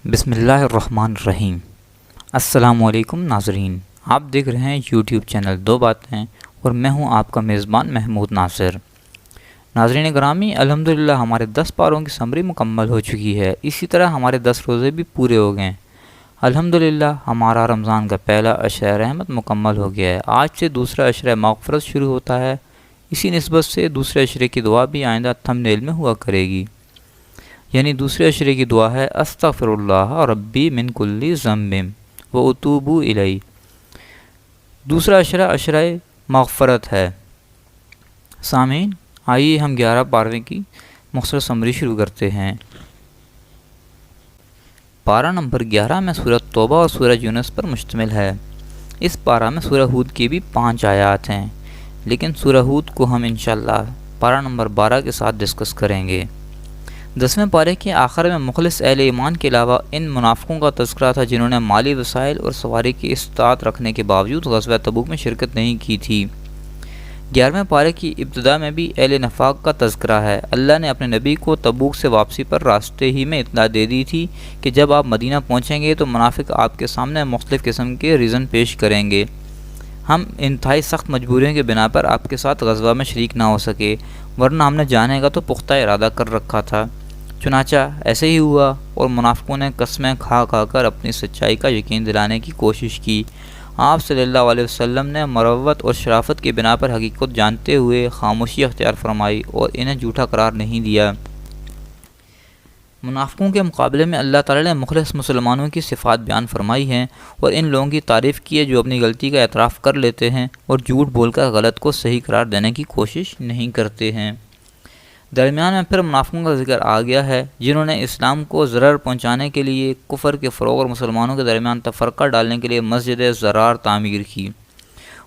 بسم اللہ الرحمن الرحیم۔ السلام علیکم ناظرین، آپ دیکھ رہے ہیں یوٹیوب چینل دو باتیں اور میں ہوں آپ کا میزبان محمود ناصر۔ ناظرین گرامی، الحمدللہ ہمارے 10 پاروں کی سمری مکمل ہو چکی ہے، اسی طرح ہمارے 10 روزے بھی پورے ہو گئے ہیں۔ الحمدللہ ہمارا رمضان کا پہلا عشرہ رحمت مکمل ہو گیا ہے۔ آج سے دوسرا عشرہ مغفرت شروع ہوتا ہے، اسی نسبت سے دوسرے عشرے کی دعا بھی آئندہ تھمبنیل میں ہوا کرے گی، یعنی دوسرے عشرے کی دعا ہے استغفر اللہ ربی من کل ذنب و اتوب الیہ۔ دوسرا عشرہ عشرہ مغفرت ہے۔ سامعین، آئیے ہم 11 پارے کی مختصر سمری شروع کرتے ہیں۔ پارہ نمبر 11 میں سورہ توبہ اور سورہ یونس پر مشتمل ہے۔ اس پارہ میں سورہ ہود کی بھی 5 آیات ہیں، لیکن سورہ ہود کو ہم انشاءاللہ پارہ نمبر 12 کے ساتھ ڈسکس کریں گے۔ 10ویں پارے کے آخر میں مخلص اہل ایمان کے علاوہ ان منافقوں کا تذکرہ تھا جنہوں نے مالی وسائل اور سواری کی استطاعت رکھنے کے باوجود غزوہ تبوک میں شرکت نہیں کی تھی۔ 11ویں پارے کی ابتدا میں بھی اہل نفاق کا تذکرہ ہے۔ اللہ نے اپنے نبی کو تبوک سے واپسی پر راستے ہی میں اطلاع دے دی تھی کہ جب آپ مدینہ پہنچیں گے تو منافق آپ کے سامنے مختلف قسم کے ریزن پیش کریں گے۔ ہم انتہائی سخت مجبوریوں کے بنا پر آپ کے ساتھ غزوہ میں شریک نہ ہو سکے، ورنہ ہم نے جانے کا تو پختہ ارادہ کر رکھا تھا۔ چنانچہ ایسے ہی ہوا اور منافقوں نے قسمیں کھا کر اپنی سچائی کا یقین دلانے کی کوشش کی۔ آپ صلی اللہ علیہ وسلم نے مروت اور شرافت کی بنا پر حقیقت جانتے ہوئے خاموشی اختیار فرمائی اور انہیں جھوٹا قرار نہیں دیا۔ منافقوں کے مقابلے میں اللہ تعالی نے مخلص مسلمانوں کی صفات بیان فرمائی ہیں اور ان لوگوں کی تعریف کی ہے جو اپنی غلطی کا اعتراف کر لیتے ہیں اور جھوٹ بول کر غلط کو صحیح قرار دینے کی کوشش نہیں کرتے ہیں۔ درمیان میں پھر منافقوں کا ذکر آ گیا ہے جنہوں نے اسلام کو ضرر پہنچانے کے لیے کفر کے فروغ اور مسلمانوں کے درمیان تفرقہ ڈالنے کے لیے مسجد زرار تعمیر کی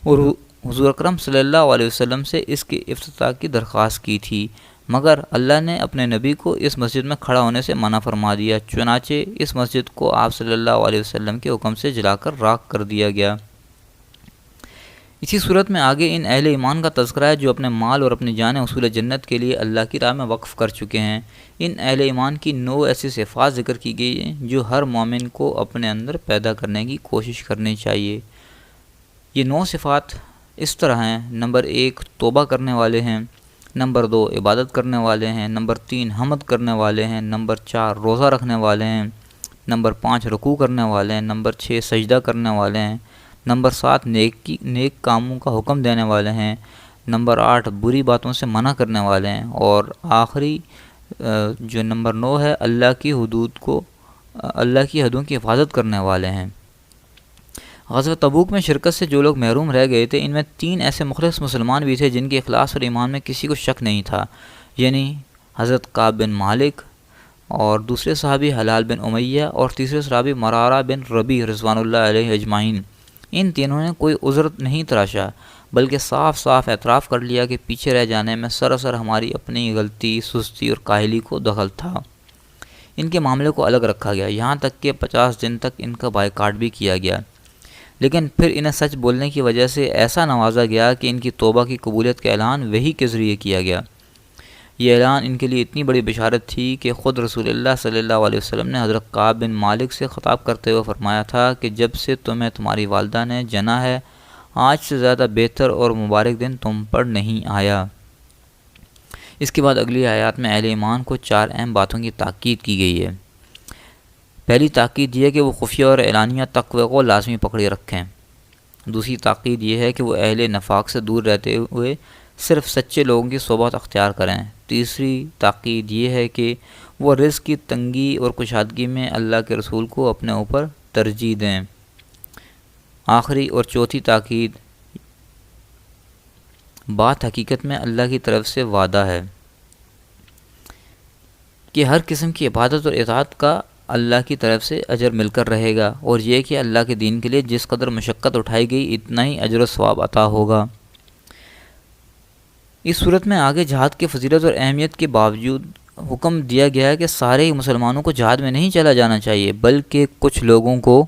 اور حضور اکرم صلی اللہ علیہ وسلم سے اس کے افتتاح کی درخواست کی تھی، مگر اللہ نے اپنے نبی کو اس مسجد میں کھڑا ہونے سے منع فرما دیا۔ چنانچہ اس مسجد کو آپ صلی اللہ علیہ وسلم کے حکم سے جلا کر راکھ کر دیا گیا۔ اسی صورت میں آگے ان اہل ایمان کا تذکرہ ہے جو اپنے مال اور اپنی جانیں حصول جنت کے لیے اللہ کی راہ میں وقف کر چکے ہیں۔ ان اہل ایمان کی 9 ایسی صفات ذکر کی گئی ہیں جو ہر مومن کو اپنے اندر پیدا کرنے کی کوشش کرنی چاہیے۔ یہ 9 صفات اس طرح ہیں: نمبر 1 توبہ کرنے والے ہیں، نمبر 2 عبادت کرنے والے ہیں، نمبر 3 حمد کرنے والے ہیں، نمبر 4 روزہ رکھنے والے ہیں، نمبر 5 رکوع کرنے والے ہیں، نمبر 6 سجدہ کرنے والے ہیں، نمبر 7 نیک کاموں کا حکم دینے والے ہیں، نمبر 8 بری باتوں سے منع کرنے والے ہیں، اور آخری جو نمبر 9 ہے اللہ کی حدوں کی حفاظت کرنے والے ہیں۔ غزوہ تبوک میں شرکت سے جو لوگ محروم رہ گئے تھے ان میں 3 ایسے مخلص مسلمان بھی تھے جن کے اخلاص اور ایمان میں کسی کو شک نہیں تھا، یعنی حضرت کعب بن مالک اور دوسرے صحابی حلال بن امیہ اور تیسرے صحابی مرارہ بن ربیع رضوان اللہ علیہ اجمعین۔ ان تینوں نے کوئی عذر نہیں تراشا بلکہ صاف صاف اعتراف کر لیا کہ پیچھے رہ جانے میں سراسر ہماری اپنی غلطی، سستی اور کاہلی کو دخل تھا۔ ان کے معاملے کو الگ رکھا گیا، یہاں تک کہ 50 دن تک ان کا بائیکاٹ بھی کیا گیا، لیکن پھر انہیں سچ بولنے کی وجہ سے ایسا نوازا گیا کہ ان کی توبہ کی قبولیت کا اعلان وحی کے ذریعے کیا گیا۔ یہ اعلان ان کے لیے اتنی بڑی بشارت تھی کہ خود رسول اللہ صلی اللہ علیہ وسلم نے حضرت کعب بن مالک سے خطاب کرتے ہوئے فرمایا تھا کہ جب سے تمہیں تمہاری والدہ نے جنا ہے، آج سے زیادہ بہتر اور مبارک دن تم پر نہیں آیا۔ اس کے بعد اگلی آیات میں اہل ایمان کو 4 اہم باتوں کی تاکید کی گئی ہے۔ پہلی تاکید یہ ہے کہ وہ خفیہ اور اعلانیہ تقوی کو لازمی پکڑے رکھیں۔ دوسری تاکید یہ ہے کہ وہ اہل نفاق سے دور رہتے ہوئے صرف سچے لوگوں کی صحبت اختیار کریں۔ تیسری تاکید یہ ہے کہ وہ رزق کی تنگی اور کشادگی میں اللہ کے رسول کو اپنے اوپر ترجیح دیں۔ آخری اور چوتھی تاکید بات حقیقت میں اللہ کی طرف سے وعدہ ہے کہ ہر قسم کی عبادت اور اطاعت کا اللہ کی طرف سے اجر مل کر رہے گا، اور یہ کہ اللہ کے دین کے لیے جس قدر مشقت اٹھائی گئی اتنا ہی اجر و ثواب عطا ہوگا۔ اس صورت میں آگے جہاد کی فضیلت اور اہمیت کے باوجود حکم دیا گیا ہے کہ سارے مسلمانوں کو جہاد میں نہیں چلا جانا چاہیے، بلکہ کچھ لوگوں کو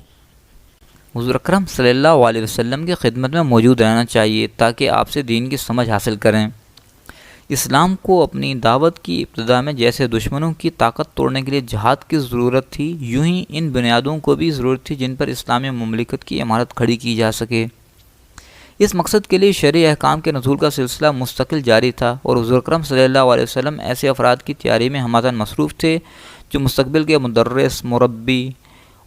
حضور اکرم صلی اللہ علیہ وسلم کی خدمت میں موجود رہنا چاہیے تاکہ آپ سے دین کی سمجھ حاصل کریں۔ اسلام کو اپنی دعوت کی ابتدا میں جیسے دشمنوں کی طاقت توڑنے کے لیے جہاد کی ضرورت تھی، یوں ہی ان بنیادوں کو بھی ضرورت تھی جن پر اسلامی مملکت کی عمارت کھڑی کی جا سکے۔ اس مقصد کے لیے شرعی احکام کے نزول کا سلسلہ مستقل جاری تھا، اور حضور اکرم صلی اللہ علیہ وسلم ایسے افراد کی تیاری میں ہمہ مصروف تھے جو مستقبل کے مدرس، مربی،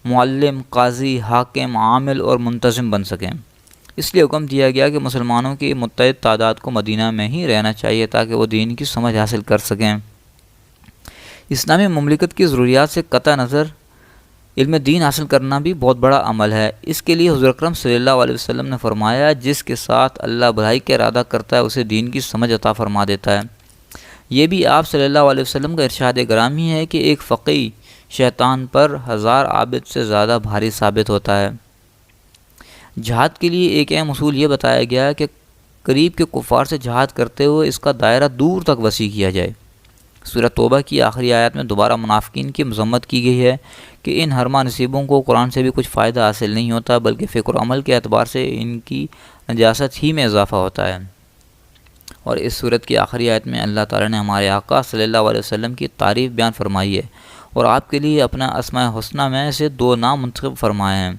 معلم، قاضی، حاکم، عامل اور منتظم بن سکیں۔ اس لیے حکم دیا گیا کہ مسلمانوں کی متعدد تعداد کو مدینہ میں ہی رہنا چاہیے تاکہ وہ دین کی سمجھ حاصل کر سکیں۔ اسلامی مملکت کی ضروریات سے قطع نظر علم دین حاصل کرنا بھی بہت بڑا عمل ہے۔ اس کے لیے حضور اکرم صلی اللہ علیہ وسلم نے فرمایا، جس کے ساتھ اللہ بھلائی کا ارادہ کرتا ہے اسے دین کی سمجھ عطا فرما دیتا ہے۔ یہ بھی آپ صلی اللہ علیہ وسلم کا ارشاد گرامی ہے کہ ایک فقیہ شیطان پر 1000 عابد سے زیادہ بھاری ثابت ہوتا ہے۔ جہاد کے لیے ایک اہم اصول یہ بتایا گیا ہے کہ قریب کے کفار سے جہاد کرتے ہوئے اس کا دائرہ دور تک وسیع کیا جائے۔ سورہ توبہ کی آخری آیات میں دوبارہ منافقین کی مذمت کی گئی ہے کہ ان حرمہ نصیبوں کو قرآن سے بھی کچھ فائدہ حاصل نہیں ہوتا، بلکہ فکر و عمل کے اعتبار سے ان کی نجاست ہی میں اضافہ ہوتا ہے۔ اور اس صورت کی آخری آیت میں اللہ تعالیٰ نے ہمارے آقا صلی اللہ علیہ وسلم کی تعریف بیان فرمائی ہے اور آپ کے لیے اپنا اسماء حسنہ میں سے 2 نام منتخب فرمائے ہیں،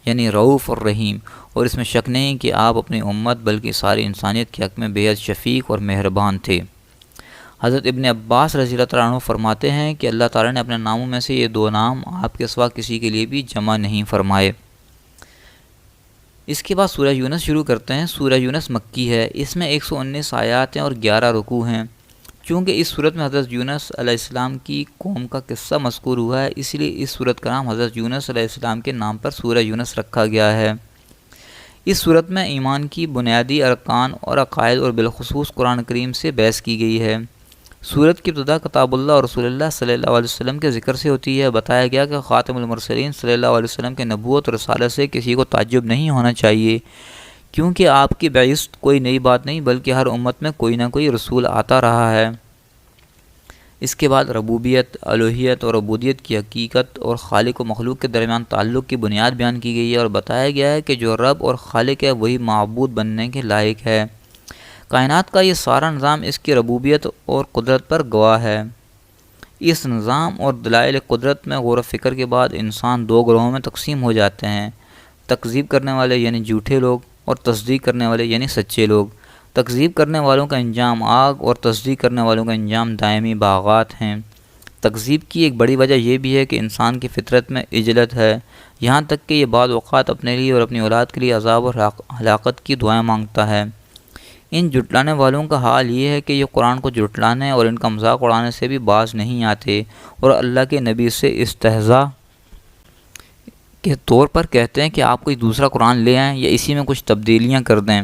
یعنی رؤوف اور رحیم، اور اس میں شک نہیں کہ آپ اپنی امت بلکہ ساری انسانیت کے حق میں بے حد شفیق اور مہربان تھے۔ حضرت ابن عباس رضی اللہ تعالیٰ عنہ فرماتے ہیں کہ اللہ تعالیٰ نے اپنے ناموں میں سے یہ 2 نام آپ کے سوا کسی کے لیے بھی جمع نہیں فرمائے۔ اس کے بعد سورہ یونس شروع کرتے ہیں۔ سورہ یونس مکی ہے، اس میں 119 آیات ہیں اور 11 رکوع ہیں۔ چونکہ اس صورت میں حضرت یونس علیہ السلام کی قوم کا قصہ مذکور ہوا ہے، اس لیے اس صورت کا نام حضرت یونس علیہ السلام کے نام پر سورہ یونس رکھا گیا ہے۔ اس صورت میں ایمان کی بنیادی ارکان اور عقائد اور بالخصوص قرآن کریم سے بحث کی گئی ہے۔ سورت کی ابتدا کتاب اللہ اور رسول اللہ صلی اللہ علیہ وسلم کے ذکر سے ہوتی ہے۔ بتایا گیا کہ خاتم المرسلین صلی اللہ علیہ وسلم کے نبوت اور رسالت سے کسی کو تعجب نہیں ہونا چاہیے، کیونکہ آپ کی بعثت کوئی نئی بات نہیں بلکہ ہر امت میں کوئی نہ کوئی رسول آتا رہا ہے۔ اس کے بعد ربوبیت، الوہیت اور عبودیت کی حقیقت اور خالق و مخلوق کے درمیان تعلق کی بنیاد بیان کی گئی ہے اور بتایا گیا ہے کہ جو رب اور خالق ہے وہی معبود بننے کے لائق ہے۔ کائنات کا یہ سارا نظام اس کی ربوبیت اور قدرت پر گواہ ہے۔ اس نظام اور دلائل قدرت میں غور و فکر کے بعد انسان 2 گروہوں میں تقسیم ہو جاتے ہیں، تکذیب کرنے والے یعنی جھوٹے لوگ اور تصدیق کرنے والے یعنی سچے لوگ۔ تکذیب کرنے والوں کا انجام آگ اور تصدیق کرنے والوں کا انجام دائمی باغات ہیں۔ تکذیب کی ایک بڑی وجہ یہ بھی ہے کہ انسان کی فطرت میں عجلت ہے، یہاں تک کہ یہ بعض اوقات اپنے لیے اور اپنی اولاد کے لیے عذاب اور ہلاکت کی دعائیں مانگتا ہے۔ ان جھٹلانے والوں کا حال یہ ہے کہ یہ قرآن کو جھٹلانے اور ان کا مذاق اڑانے سے بھی باز نہیں آتے اور اللہ کے نبی سے استہزاء کے طور پر کہتے ہیں کہ آپ کوئی دوسرا قرآن لے آئیں یا اسی میں کچھ تبدیلیاں کر دیں۔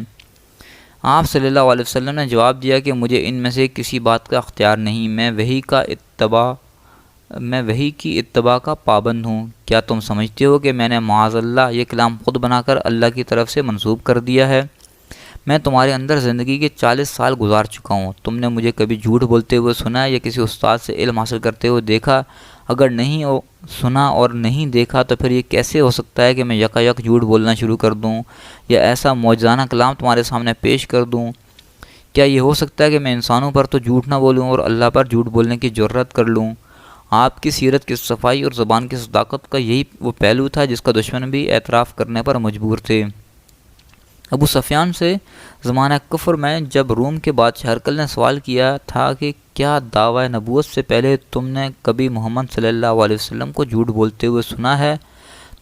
آپ صلی اللہ علیہ وسلم نے جواب دیا کہ مجھے ان میں سے کسی بات کا اختیار نہیں، میں وحی کی اتباع کا پابند ہوں۔ کیا تم سمجھتے ہو کہ میں نے معاذ اللہ یہ کلام خود بنا کر اللہ کی طرف سے منسوب کر دیا ہے؟ میں تمہارے اندر زندگی کے 40 سال گزار چکا ہوں، تم نے مجھے کبھی جھوٹ بولتے ہوئے سنا یا کسی استاد سے علم حاصل کرتے ہوئے دیکھا؟ اگر نہیں سنا اور نہیں دیکھا تو پھر یہ کیسے ہو سکتا ہے کہ میں یکایک جھوٹ بولنا شروع کر دوں یا ایسا معجزانہ کلام تمہارے سامنے پیش کر دوں؟ کیا یہ ہو سکتا ہے کہ میں انسانوں پر تو جھوٹ نہ بولوں اور اللہ پر جھوٹ بولنے کی جرات کر لوں؟ آپ کی سیرت کی صفائی اور زبان کی صداقت کا یہی وہ پہلو تھا جس کا دشمن بھی اعتراف کرنے پر مجبور تھے۔ ابو سفیان سے زمانہ کفر میں جب روم کے بادشاہ ہرقل نے سوال کیا تھا کہ کیا دعوی نبوت سے پہلے تم نے کبھی محمد صلی اللہ علیہ وسلم کو جھوٹ بولتے ہوئے سنا ہے،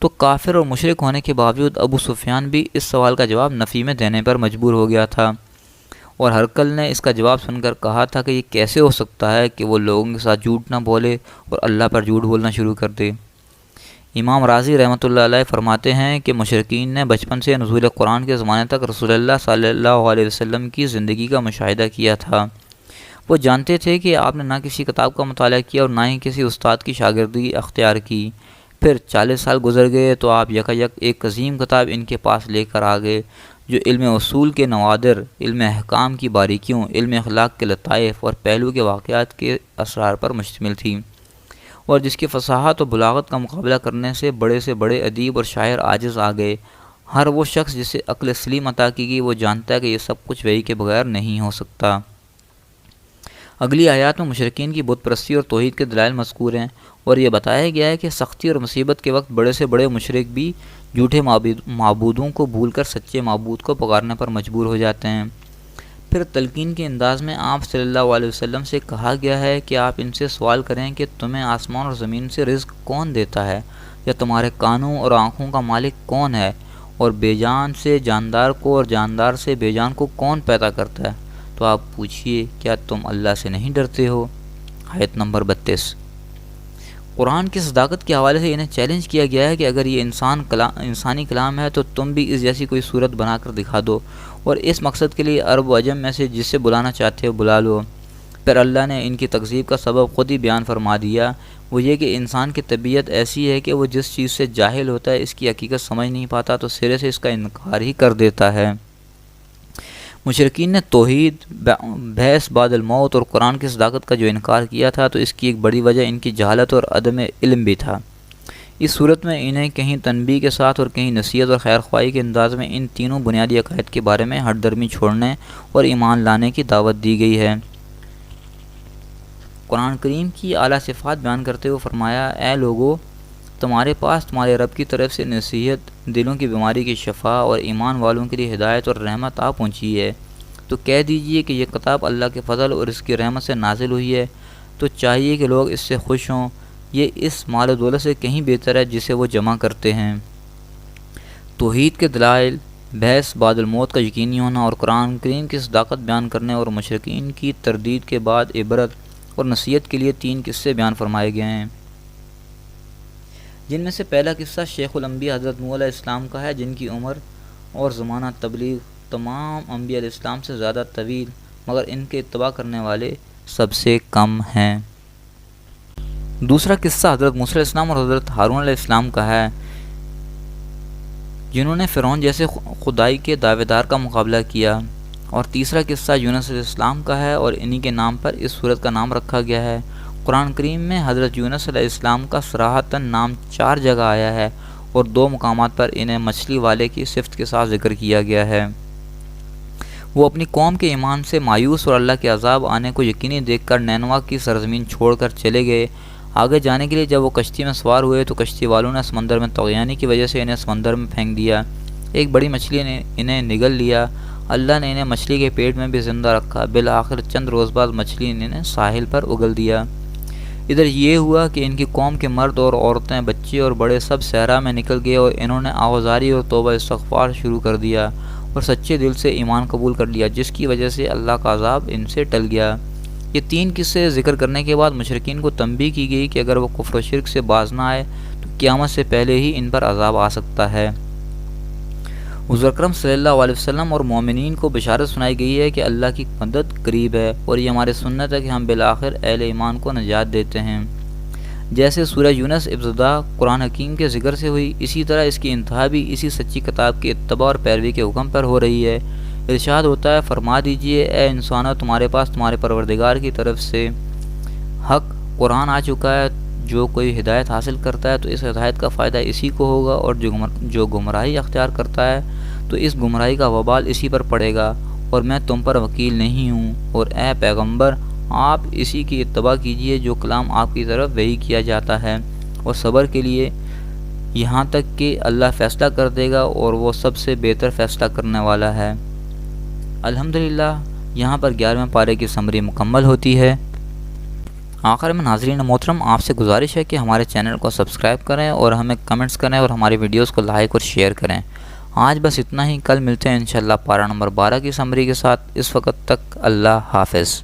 تو کافر اور مشرک ہونے کے باوجود ابو سفیان بھی اس سوال کا جواب نفی میں دینے پر مجبور ہو گیا تھا، اور ہرقل نے اس کا جواب سن کر کہا تھا کہ یہ کیسے ہو سکتا ہے کہ وہ لوگوں کے ساتھ جھوٹ نہ بولے اور اللہ پر جھوٹ بولنا شروع کر دے۔ امام راضی رحمۃ اللہ علیہ فرماتے ہیں کہ مشرکین نے بچپن سے نزول قرآن کے زمانے تک رسول اللہ صلی اللہ علیہ وسلم کی زندگی کا مشاہدہ کیا تھا۔ وہ جانتے تھے کہ آپ نے نہ کسی کتاب کا مطالعہ کیا اور نہ ہی کسی استاد کی شاگردگی اختیار کی۔ پھر 40 سال گزر گئے تو آپ یکایک ایک عظیم کتاب ان کے پاس لے کر آ گئے جو علم اصول کے نوادر، علم احکام کی باریکیوں، علم اخلاق کے لطائف اور پہلو کے واقعات کے اسرار پر مشتمل تھی، اور جس کی فصاحت و بلاغت کا مقابلہ کرنے سے بڑے ادیب اور شاعر عاجز آ گئے۔ ہر وہ شخص جسے عقل سلیم عطا کی گئی وہ جانتا ہے کہ یہ سب کچھ وحی کے بغیر نہیں ہو سکتا۔ اگلی آیات میں مشرکین کی بت پرستی اور توحید کے دلائل مذکور ہیں، اور یہ بتایا گیا ہے کہ سختی اور مصیبت کے وقت بڑے سے بڑے مشرک بھی جھوٹے معبودوں کو بھول کر سچے معبود کو پکارنے پر مجبور ہو جاتے ہیں۔ پھر تلقین کے انداز میں آپ صلی اللہ علیہ وسلم سے کہا گیا ہے کہ آپ ان سے سوال کریں کہ تمہیں آسمان اور زمین سے رزق کون دیتا ہے، یا تمہارے کانوں اور آنکھوں کا مالک کون ہے، اور بے جان سے جاندار کو اور جاندار سے بے جان کو کون پیدا کرتا ہے، تو آپ پوچھئے کیا تم اللہ سے نہیں ڈرتے ہو۔ آیت نمبر 32۔ قرآن کی صداقت کے حوالے سے انہیں چیلنج کیا گیا ہے کہ اگر یہ انسانی کلام ہے تو تم بھی اس جیسی کوئی صورت بنا کر دکھا دو، اور اس مقصد کے لیے عرب و عجم میں سے جسے بلانا چاہتے ہو بلا لو۔ پھر اللہ نے ان کی تکذیب کا سبب خود ہی بیان فرما دیا، وہ یہ کہ انسان کی طبیعت ایسی ہے کہ وہ جس چیز سے جاہل ہوتا ہے، اس کی حقیقت سمجھ نہیں پاتا تو سرے سے اس کا انکار ہی کر دیتا ہے۔ مشرکین نے توحید، بعث بعد الموت اور قرآن کی صداقت کا جو انکار کیا تھا، تو اس کی ایک بڑی وجہ ان کی جہالت اور عدم علم بھی تھا۔ اس صورت میں انہیں کہیں تنبیہ کے ساتھ اور کہیں نصیحت اور خیر خواہی کے انداز میں ان تینوں بنیادی عقائد کے بارے میں ہٹ درمی چھوڑنے اور ایمان لانے کی دعوت دی گئی ہے۔ قرآن کریم کی اعلیٰ صفات بیان کرتے ہوئے فرمایا، اے لوگو، تمہارے پاس تمہارے رب کی طرف سے نصیحت، دلوں کی بیماری کی شفا اور ایمان والوں کے لیے ہدایت اور رحمت آ پہنچی ہے، تو کہہ دیجئے کہ یہ کتاب اللہ کے فضل اور اس کی رحمت سے نازل ہوئی ہے، تو چاہیے کہ لوگ اس سے خوش ہوں، یہ اس مال و دولت سے کہیں بہتر ہے جسے وہ جمع کرتے ہیں۔ توحید کے دلائل، بعث بعد الموت کا یقینی ہونا اور قرآن کریم کی صداقت بیان کرنے اور مشرکین کی تردید کے بعد عبرت اور نصیحت کے لیے 3 قصے بیان فرمائے گئے ہیں، جن میں سے پہلا قصہ شیخ الانبیاء حضرت نوح علیہ السلام کا ہے، جن کی عمر اور زمانہ تبلیغ تمام انبیاء علیہ السلام سے زیادہ طویل، مگر ان کے اتباع کرنے والے سب سے کم ہیں۔ دوسرا قصہ حضرت موسیٰ علیہ السلام اور حضرت ہارون علیہ السلام کا ہے، جنہوں نے فرعون جیسے خدائی کے دعوے دار کا مقابلہ کیا۔ اور تیسرا قصہ یونس علیہ السلام کا ہے، اور انہی کے نام پر اس سورت کا نام رکھا گیا ہے۔ قرآن کریم میں حضرت یونس علیہ السلام کا صراحتاً نام 4 جگہ آیا ہے، اور 2 مقامات پر انہیں مچھلی والے کی صفت کے ساتھ ذکر کیا گیا ہے۔ وہ اپنی قوم کے ایمان سے مایوس اور اللہ کے عذاب آنے کو یقینی دیکھ کر نینوا کی سرزمین چھوڑ کر چلے گئے۔ آگے جانے کے لیے جب وہ کشتی میں سوار ہوئے تو کشتی والوں نے سمندر میں طغیانی کی وجہ سے انہیں سمندر میں پھینک دیا۔ ایک بڑی مچھلی نے انہیں نگل لیا۔ اللہ نے انہیں مچھلی کے پیٹ میں بھی زندہ رکھا۔ بالآخر چند روز بعد مچھلی نے انہیں ساحل پر اگل دیا۔ ادھر یہ ہوا کہ ان کی قوم کے مرد اور عورتیں، بچے اور بڑے سب صحرا میں نکل گئے، اور انہوں نے آوازاری اور توبہ استغفار شروع کر دیا اور سچے دل سے ایمان قبول کر لیا، جس کی وجہ سے اللہ کا عذاب ان سے ٹل گیا۔ یہ 3 قصے ذکر کرنے کے بعد مشرکین کو تنبیہ کی گئی کہ اگر وہ کفر و شرک سے باز نہ آئے تو قیامت سے پہلے ہی ان پر عذاب آ سکتا ہے۔ حضور اکرم صلی اللہ علیہ وسلم اور مومنین کو بشارت سنائی گئی ہے کہ اللہ کی مدد قریب ہے، اور یہ ہماری سنت ہے کہ ہم بالآخر اہل ایمان کو نجات دیتے ہیں۔ جیسے سورہ یونس ابتدا قرآن حکیم کے ذکر سے ہوئی، اسی طرح اس کی انتہا بھی اسی سچی کتاب کی اتباع اور پیروی کے حکم پر ہو رہی ہے۔ ارشاد ہوتا ہے، فرما دیجئے اے انسانوں، تمہارے پاس تمہارے پروردگار کی طرف سے حق قرآن آ چکا ہے۔ جو کوئی ہدایت حاصل کرتا ہے تو اس ہدایت کا فائدہ اسی کو ہوگا، اور جو گمراہی اختیار کرتا ہے تو اس گمراہی کا وبال اسی پر پڑے گا، اور میں تم پر وکیل نہیں ہوں۔ اور اے پیغمبر، آپ اسی کی اتباع کیجئے جو کلام آپ کی طرف وحی کیا جاتا ہے، اور صبر کے لیے یہاں تک کہ اللہ فیصلہ کر دے گا، اور وہ سب سے بہتر فیصلہ کرنے والا ہے۔ الحمدللہ یہاں پر 11ویں پارے کی سمری مکمل ہوتی ہے۔ آخر میں ناظرین محترم، آپ سے گزارش ہے کہ ہمارے چینل کو سبسکرائب کریں اور ہمیں کمنٹس کریں اور ہماری ویڈیوز کو لائک اور شیئر کریں۔ آج بس اتنا ہی، کل ملتے ہیں انشاءاللہ پارہ نمبر 12 کی سمری کے ساتھ۔ اس وقت تک اللہ حافظ۔